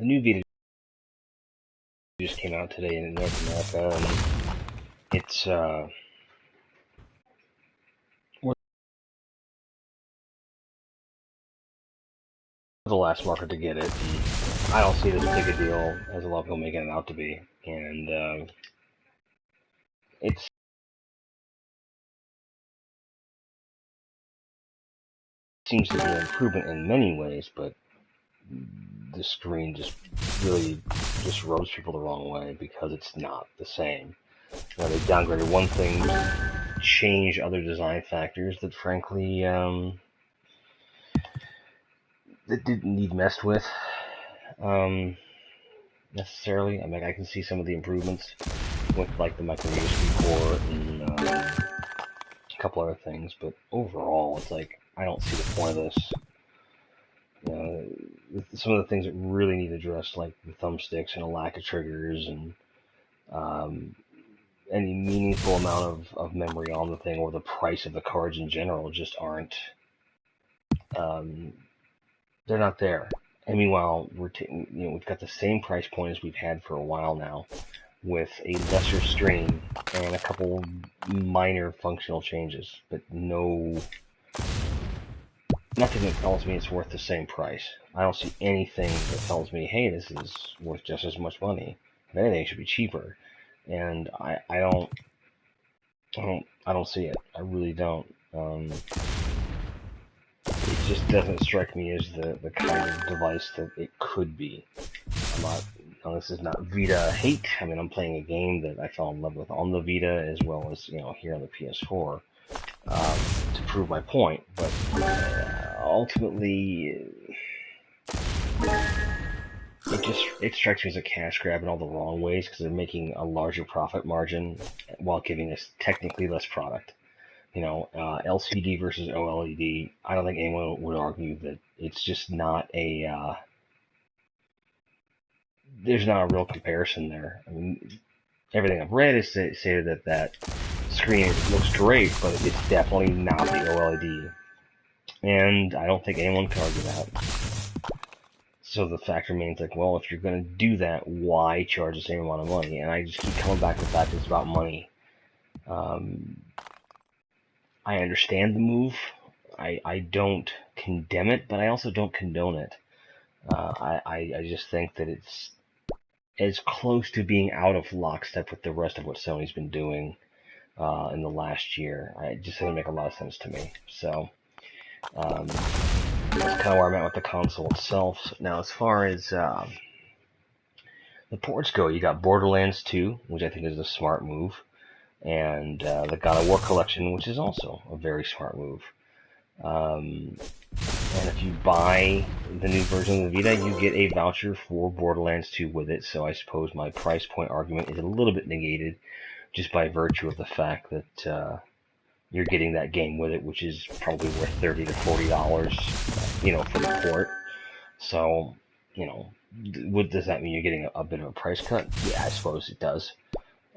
the new Vita just came out today in North America, and it's we're the last market to get it. And I don't see it as big a deal as a lot of people making it out to be, and it seems to be an improvement in many ways, but the screen just really just rubs people the wrong way because it's not the same. You know, they downgraded one thing, changed other design factors that frankly that didn't need messed with necessarily. I mean, I can see some of the improvements with like the micro USB port and a couple other things, but overall, it's like I don't see the point of this. You know, some of the things that really need addressed, like the thumbsticks and a lack of triggers and any meaningful amount of memory on the thing, or the price of the cards in general, just aren't. They're not there. And meanwhile, we've got the same price point as we've had for a while now, with a lesser screen and a couple minor functional changes, but nothing that tells me it's worth the same price. I don't see anything that tells me, hey, this is worth just as much money. If anything, it should be cheaper. And I don't see it. I really don't. It just doesn't strike me as the kind of device that it could be. This is not Vita hate. I mean, I'm playing a game that I fell in love with on the Vita, as well as here on the PS4, to prove my point. But ultimately, it strikes me as a cash grab in all the wrong ways, because they're making a larger profit margin while giving us technically less product. LCD versus OLED. I don't think anyone would argue that it's just not a. There's not a real comparison there. I mean, everything I've read is say that screen looks great, but it's definitely not the OLED. And I don't think anyone can argue that. So the fact remains, like, well, if you're going to do that, why charge the same amount of money? And I just keep coming back to the fact that it's about money. I understand the move. I don't condemn it, but I also don't condone it. I just think that it's as close to being out of lockstep with the rest of what Sony's been doing in the last year. It just doesn't make a lot of sense to me. So that's kind of where I'm at with the console itself. Now, as far as the ports go, you got Borderlands 2, which I think is a smart move, and the God of War collection, which is also a very smart move. And if you buy the new version of the Vita, you get a voucher for Borderlands 2 with it, so I suppose my price point argument is a little bit negated just by virtue of the fact that you're getting that game with it, which is probably worth $30 to $40, for the port. So, does that mean you're getting a bit of a price cut? Yeah, I suppose it does.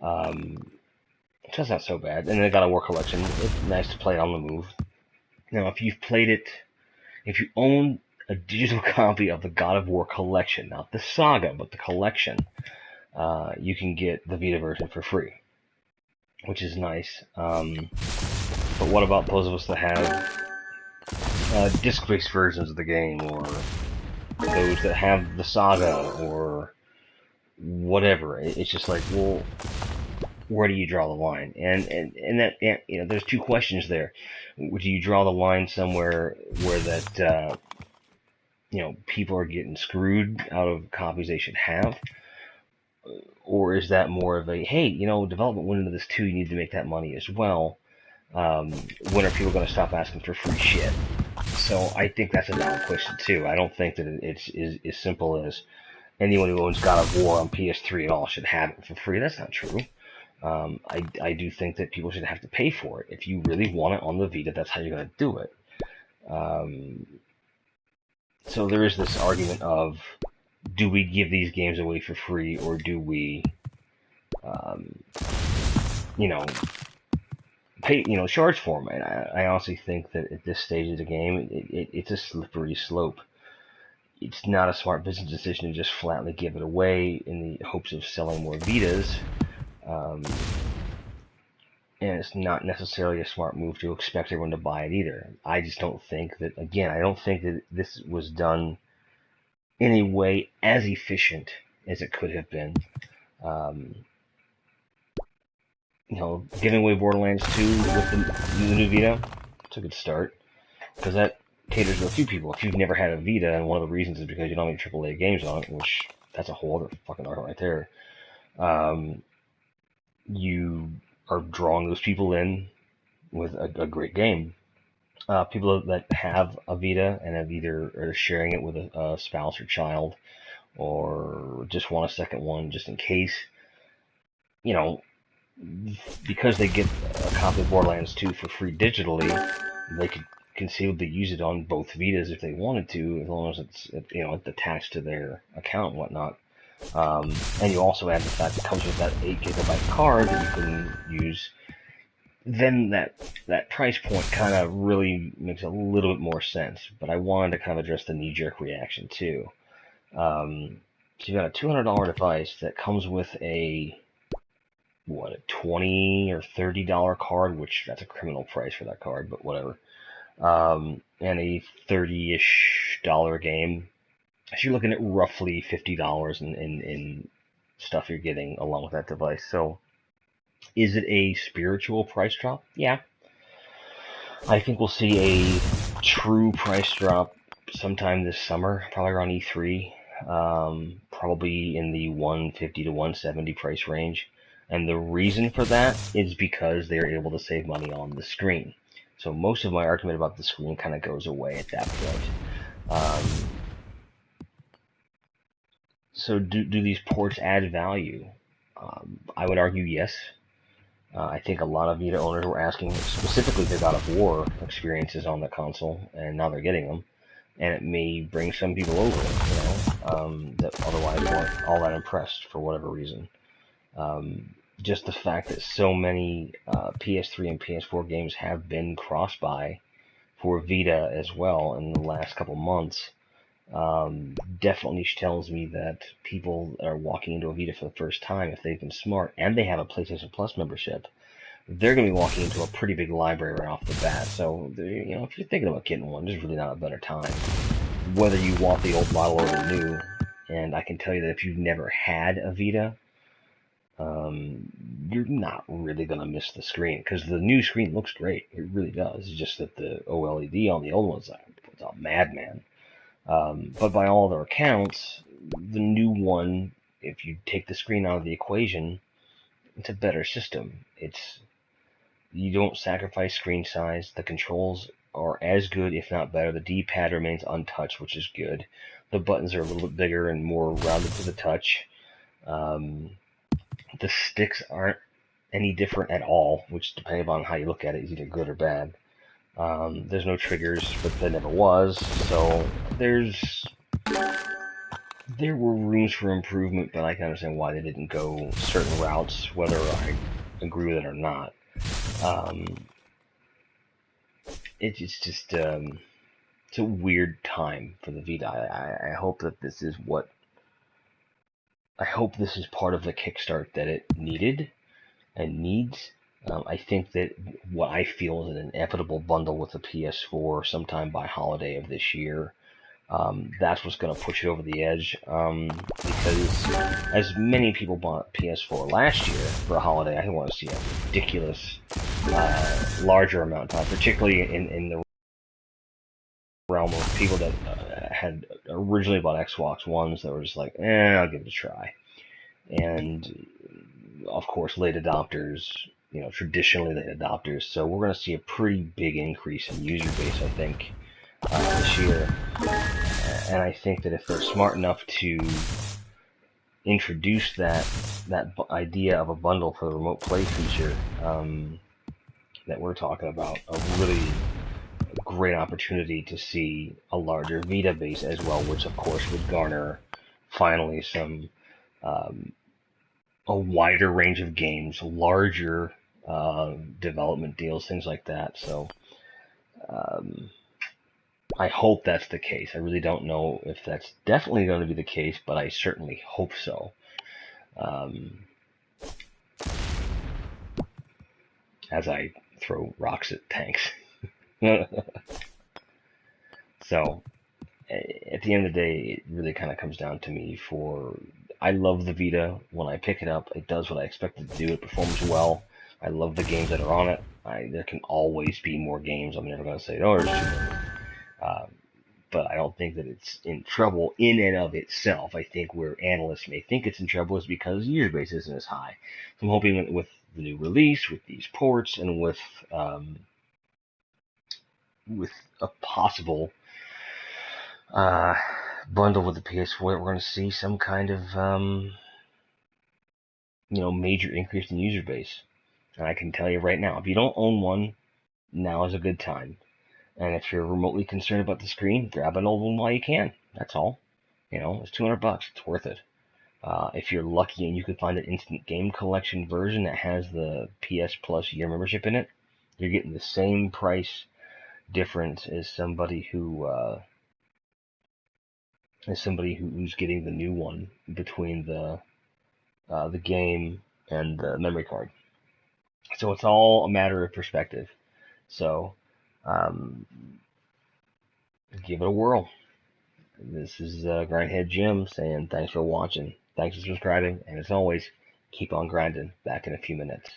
That's not so bad. And then I got a War collection. It's nice to play it on the move. Now, if you've played it, if you own a digital copy of the God of War collection, not the saga, but the collection, you can get the Vita version for free, which is nice. But what about those of us that have disc-based versions of the game, or those that have the saga, or whatever? It's just like, well, where do you draw the line? And that, there's two questions there. Do you draw the line somewhere where that people are getting screwed out of copies they should have, or is that more of a, hey, development went into this too, you need to make that money as well? When are people going to stop asking for free shit? So I think that's a valid question too. I don't think that it's as simple as anyone who owns God of War on PS3 at all should have it for free. That's not true. I do think that people should have to pay for it. If you really want it on the Vita, that's how you're going to do it. So there is this argument of, do we give these games away for free, or do we, pay, charge for them? And I honestly think that at this stage of the game, it's a slippery slope. it's not a smart business decision to just flatly give it away in the hopes of selling more Vitas. Um, and it's not necessarily a smart move to expect everyone to buy it either. I just don't think that, again, I don't think that this was done in a way as efficient as it could have been. Um, giving away Borderlands 2 with the new Vita, it's a good start, because that caters to a few people. If you've never had a Vita, and one of the reasons is because you don't have any AAA games on it, which that's a whole other fucking argument right there, you are drawing those people in with a great game. People that have a Vita and have either are sharing it with a spouse or child, or just want a second one just in case, you know, because they get a copy of Borderlands 2 for free digitally, they could conceivably use it on both Vitas if they wanted to, as long as it's attached to their account and whatnot. And you also add the fact it comes with that 8 gigabyte card that you can use. Then that price point kind of really makes a little bit more sense. But I wanted to kind of address the knee-jerk reaction too. So you got a $200 device that comes with a $20 or $30 card, which that's a criminal price for that card, but whatever. And a $30-ish game. So you're looking at roughly $50 in stuff you're getting along with that device. So is it a spiritual price drop? Yeah. I think we'll see a true price drop sometime this summer, probably around E3, probably in the 150 to 170 price range. And the reason for that is because they're able to save money on the screen. So most of my argument about the screen kind of goes away at that point. So do these ports add value? I would argue yes. I think a lot of Vita owners were asking specifically for God of War experiences on the console, and now they're getting them. And it may bring some people over, that otherwise weren't all that impressed for whatever reason. Just the fact that so many PS3 and PS4 games have been cross-buy for Vita as well in the last couple months definitely tells me that people that are walking into a Vita for the first time, if they've been smart and they have a PlayStation Plus membership, they're going to be walking into a pretty big library right off the bat. So, if you're thinking about getting one, there's really not a better time. Whether you want the old model or the new, and I can tell you that if you've never had a Vita, you're not really going to miss the screen, because the new screen looks great. It really does. It's just that the OLED on the old one's it's a madman. But by all other accounts, the new one, if you take the screen out of the equation, it's a better system. You don't sacrifice screen size. The controls are as good, if not better. The D-pad remains untouched, which is good. The buttons are a little bit bigger and more rounded to the touch. The sticks aren't any different at all, which, depending upon how you look at it, is either good or bad. There's no triggers, but there never was, so there were rooms for improvement, but I can understand why they didn't go certain routes, whether I agree with it or not. It's just it's a weird time for the Vita. I hope that this is part of the kickstart that it needed and needs. I think that what I feel is an inevitable bundle with the PS4 sometime by holiday of this year. That's what's going to push it over the edge, because as many people bought PS4 last year for a holiday, I want to see a ridiculous larger amount of time, particularly in the realm of people that had originally bought Xbox Ones that were just like, I'll give it a try. And, of course, late adopters, traditionally late adopters. So we're going to see a pretty big increase in user base, I think, this year. And I think that if they're smart enough to introduce that idea of a bundle for the remote play feature that we're talking about, a really great opportunity to see a larger Vita base as well, which of course would garner finally some a wider range of games, larger development deals, things like that. So I hope that's the case. I really don't know if that's definitely going to be the case, but I certainly hope so. As I throw rocks at tanks. So, at the end of the day, it really kind of comes down to me for. I love the Vita. When I pick it up, it does what I expect it to do. It performs well. I love the games that are on it. There can always be more games. I'm never going to say, oh, there's too many. Um, but I don't think that it's in trouble in and of itself. I think where analysts may think it's in trouble is because the user base isn't as high. So I'm hoping that with the new release, with these ports, and with a possible uh, bundle with the PS4, we're going to see some kind of major increase in user base. And I can tell you right now, if you don't own one, now is a good time. And if you're remotely concerned about the screen, grab an old one while you can. That's all. It's $200. It's worth it. If you're lucky and you can find an instant game collection version that has the PS Plus year membership in it, you're getting the same price difference as somebody who's getting the new one between the game and the memory card. So it's all a matter of perspective. So um, give it a whirl. This is Grindhead Jim saying thanks for watching, thanks for subscribing, and as always, keep on grinding. Back in a few minutes.